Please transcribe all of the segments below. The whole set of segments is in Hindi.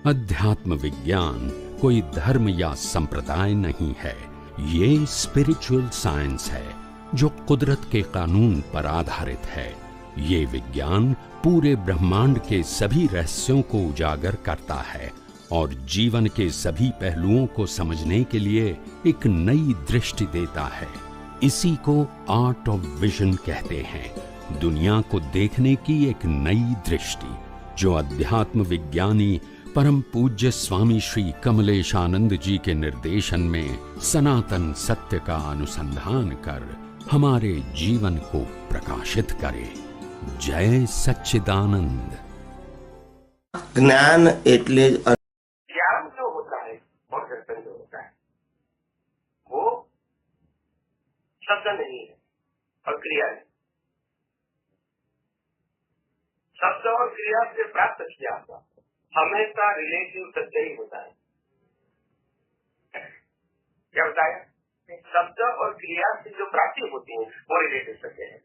अध्यात्म विज्ञान कोई धर्म या संप्रदाय नहीं है, ये स्पिरिचुअल साइंस है जो कुदरत के कानून पर आधारित है। ये विज्ञान पूरे ब्रह्मांड के सभी रहस्यों को उजागर करता है और जीवन के सभी पहलुओं को समझने के लिए एक नई दृष्टि देता है। इसी को आर्ट ऑफ विजन कहते हैं, दुनिया को देखने की एक नई दृष्टि, जो अध्यात्म विज्ञानी परम पूज्य स्वामी श्री कमलेशानंद जी के निर्देशन में सनातन सत्य का अनुसंधान कर हमारे जीवन को प्रकाशित करे। जय सच्चिदानंद। ज्ञान एटले ज्ञान जो होता है और दर्शन जो होता है वो शब्द नहीं है और क्रिया है। शब्द और क्रिया से प्राप्त किया हुआ हमेशा रिलेटिव सत्य ही होता है। क्या बताया? शब्द और क्रिया से जो प्राप्ति होती है वो रिलेटिव सत्य है।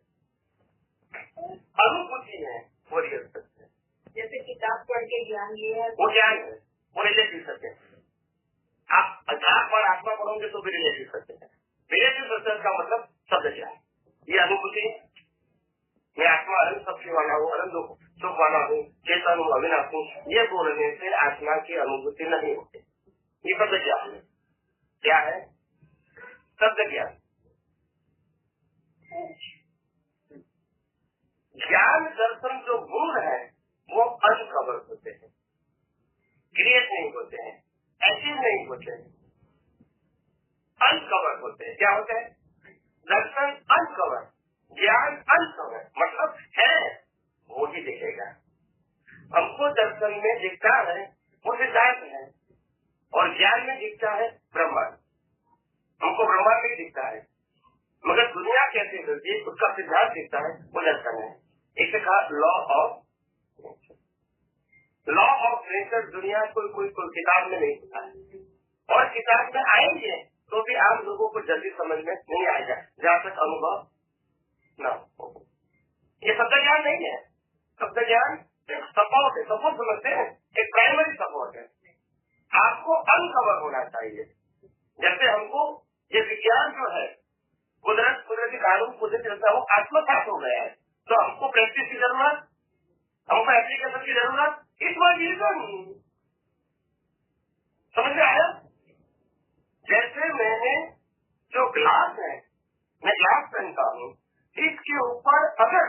अनुभूति है वो रियल सत्य है। जैसे किताब पढ़ के ज्ञान लिया है वो ज्ञान है, वो रिलेटिव सत्य है। आप अध्यात्म और आत्मा पढ़ोगे तो भी रिलेटिव सत्य है। रिलेटिव सत्य का मतलब शब्द क्या है? ये अनुभूति है। मैं आत्मा अनंत शक्ति वाला हूँ, अनंत सुख वाला हूँ, चेतन हूँ, अविनाश हूँ, ये बोलने से आत्मा की अनुभूति नहीं होती। ये शब्द ज्ञान है। क्या है? शब्द ज्ञान। ज्ञान दर्शन जो गुण है वो अनकवर होते हैं, क्रिएट नहीं होते हैं, एक्टिव नहीं होते हैं, अनकवर होते हैं। क्या होते हैं? दर्शन अनकवर, ज्ञान अनकवर, मतलब है वो ही दिखेगा। हमको दर्शन में दिखता है वो सिद्धांत है और ज्ञान में दिखता है ब्रह्मांड। हमको ब्रह्मांड में दिखता है मगर दुनिया कैसे चलती है उसका सिद्धांत दिखता है, वो दर्शन है। इसे कहा लॉ ऑफ नेचर। दुनिया कोई किताब में नहीं होता है और किताब में आएंगे तो भी आम लोगों को जल्दी समझ में नहीं आएगा जहाँ तक अनुभव न हो। ये शब्द ज्ञान नहीं है। शब्द ज्ञान एक सपोर्ट है, सपोर्ट समझते हैं, एक प्राइमरी सपोर्ट है। आपको अनकवर होना चाहिए। जैसे हमको ये विज्ञान जो है कुदरती कानून, कुदरती रचना वो आत्मसात हो गया है, तो हमको प्रैक्टिस की जरूरत, हमको एप्लीकेशन की जरूरत। इस बार ये समझ में आया? जैसे मैंने जो ग्लास है, मैं ग्लास पहनता हूँ, इसके ऊपर अगर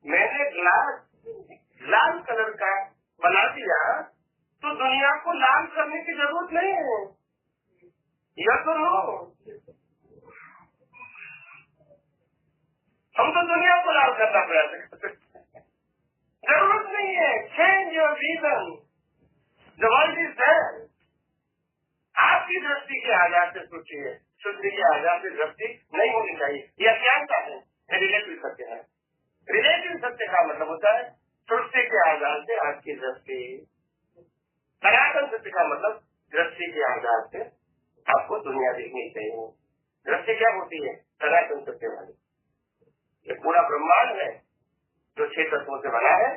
मैंने ग्लास लाल कलर का बना दिया तो दुनिया को लाल करने की जरूरत नहीं है। यह तो नो, हम तो दुनिया को लाल करना प्रयास करते हैं। जरूरत नहीं है। Change your region, the world is there. आपकी दृष्टि के आधार से सोचिए, शुद्धि के आधार से दृष्टि नहीं होनी चाहिए। यह अज्ञानता है, रिलेटिव सत्य है। रिलेटिव सत्य का मतलब होता है सृष्टि के आधार से आपकी दृष्टि। सनातन सत्य का मतलब दृष्टि के आधार से आपको दुनिया देखनी चाहिए। दृष्टि क्या होती है? सनातन सत्य वाली। ये पूरा ब्रह्मांड है जो 6 तत्वों से बना है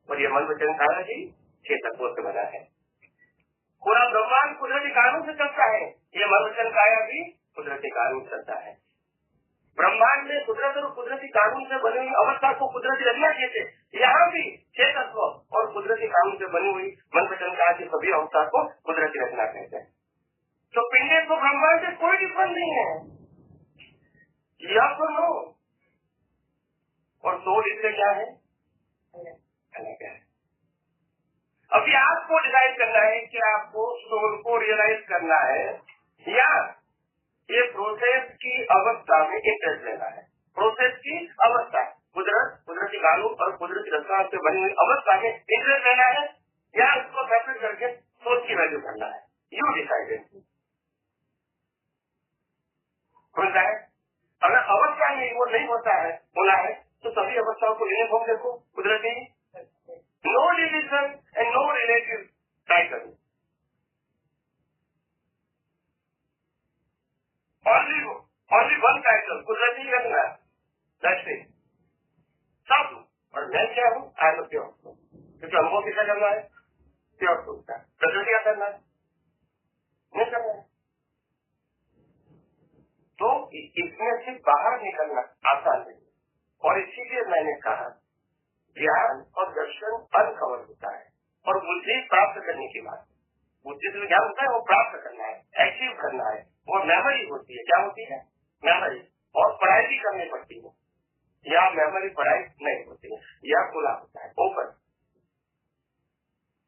और ये मन वचन काया जी 6 तत्वों से बना है। पूरा ब्रह्मांड कुदरती कानून से चलता है, ये मन वचन काया भी कुदरती कानून चलता है। ब्रह्मांड में कुदरत और कुदरती कानून से बनी हुई अवस्था को कुदरती रचना कहते हैं। यहाँ भी 6 तत्व और कुदरती कानून से बनी हुई मन वचन काया की सभी अवस्था को कुदरती रचना कहते हैं। तो पिंडे को ब्रह्मांड से कोई डिफरेंस नहीं है। यह तो नो। और सोल इससे क्या है? अलग है। अभी आपको डिसाइड करना है कि आपको सोल को रियलाइज करना है या ये प्रोसेस की अवस्था में इंटरेस्ट लेना है। प्रोसेस की अवस्था, कुदरती कानून और कुदरती रचना से बनी हुई अवस्था में इंटरेस्ट लेना है या उसको सेपरेट करके सोच की वैल्यू करना है। You decided. होता है अगर अवस्था में वो नहीं होना है तो सभी अवस्थाओं को यूनिफॉर्म देखो, कुदरती no division and no relative title, only one title, कुदरती रचना, दैट्स इट। सब और मैं क्या हूँ? I am pure. क्योंकि हमको कितना करना है? प्योर ट्रूथ का। प्रकृति का करना नहीं करना है। तो इसमें से बाहर निकलना आसान है। और इसीलिए मैंने कहा ज्ञान और दर्शन अनकवर होता है और बुद्धि प्राप्त करने की बात। बुद्धि से ज्ञान होता है वो प्राप्त करना है, अचीव करना है। वो मेमोरी होती है। क्या होती है? मेमोरी। और पढ़ाई भी करनी पड़ती है। या मेमोरी पढ़ाई नहीं होती है, या खुला होता है, ओपन।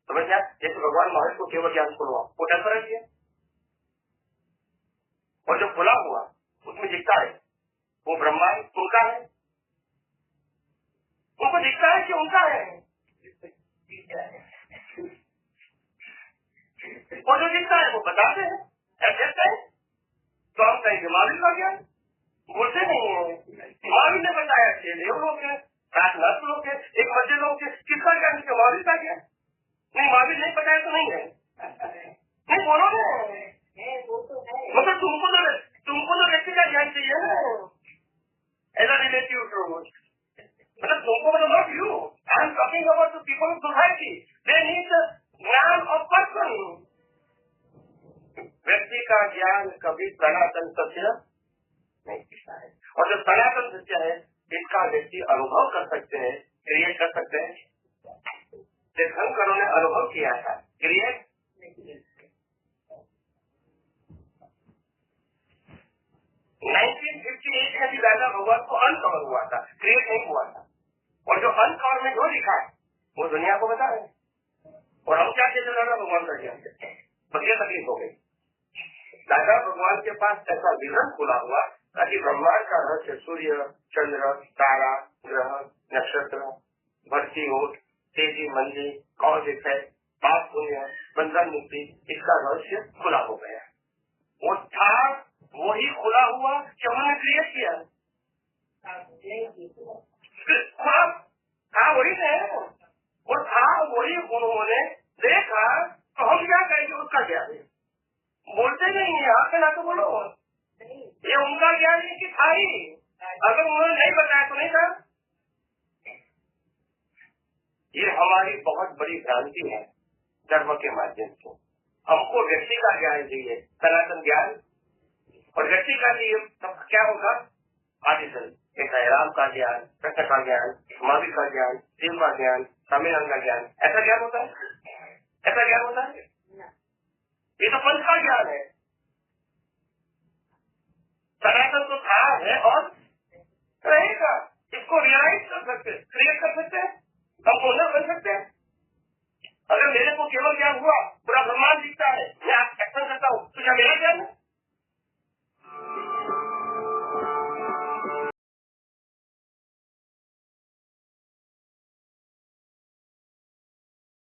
समझ गया? जैसे भगवान महेश को केवल ज्ञान खुलवा, वो टेम्पररी है। और जो खुला हुआ उसमें दिखता है वो ब्रह्मांड उनका है। उनको दिखता है कि उनका है। और जो दिखता है वो बताते हैं, ऐसे है। तो हम कहीं दिमागी का ज्ञान बोलते नहीं है। दिमागी ने बताया 6 लोग हैं, 7 10 लोग हैं, एक मध्य लोग है। किसका ज्ञान? मावी का ज्ञान नहीं। मावी नहीं बताया तो नहीं है। नहीं बोलो ना, मतलब तुमको तो व्यक्ति का ज्ञान चाहिए ना, एज अ रिलेटिव ट्रूथ। मतलब तुमको मतलब not you. I am talking about the people of society. They need the ज्ञान ऑफ पर्सन। व्यक्ति का ज्ञान कभी सनातन सत्य नहीं दिखता है। और जो सनातन सत्य है इसका व्यक्ति अनुभव कर सकते हैं, क्रिएट कर सकते हैं। तीर्थंकरों ने अनुभव किया था, क्रिएट 1958 में भी राजा भगवान को अनकवर हुआ था, क्रिएट नहीं हुआ था। और जो अनकवर में जो लिखा है वो दुनिया को बता रहे हैं। और हम क्या कहते राजा भगवान का ज्ञान देते हैं। बस ये तकलीफ हो गई। राजा भगवान के पास ऐसा विजन खुला हुआ ताकि ब्रह्मांड का रहस्य, सूर्य, चंद्र, तारा, ग्रह, नक्षत्र, भक्ति, ओट, तेजी, मंदी, कौन दिखे, पाप पुण्य, बंधन मुक्ति, इसका रहस्य खुला हो गया। वो था वही खुला हुआ कि हमने क्रिएट किया। खुला था वही है, और था वही उन्होंने देखा। तो हम क्या कहेंगे? उसका ज्ञान है। बोलते नहीं है, आके ना तो बोलो ये उनका ज्ञान है कि था ही। अगर उन्होंने नहीं बताया तो नहीं था। ये हमारी बहुत बड़ी भ्रांति है धर्म के माध्यम से। हमको व्यक्ति का ज्ञान चाहिए, सनातन ज्ञान। और व्यक्ति का लिए तब क्या होगा? आदिशन एक राम का ज्ञान, कृष्ण का ज्ञान, महावीर का ज्ञान, शिव का ज्ञान, स्वामीनारायण का ज्ञान। ऐसा ज्ञान होता है? ऐसा ज्ञान होता है? ये तो पंच का ज्ञान है। सनातन तो था है और रहेगा। इसको रियलाइज कर सकते, क्रिएट कर सकते हैं, हम ओनर बन सकते हैं। अगर मेरे को केवल ज्ञान हुआ, पूरा ब्रह्मांड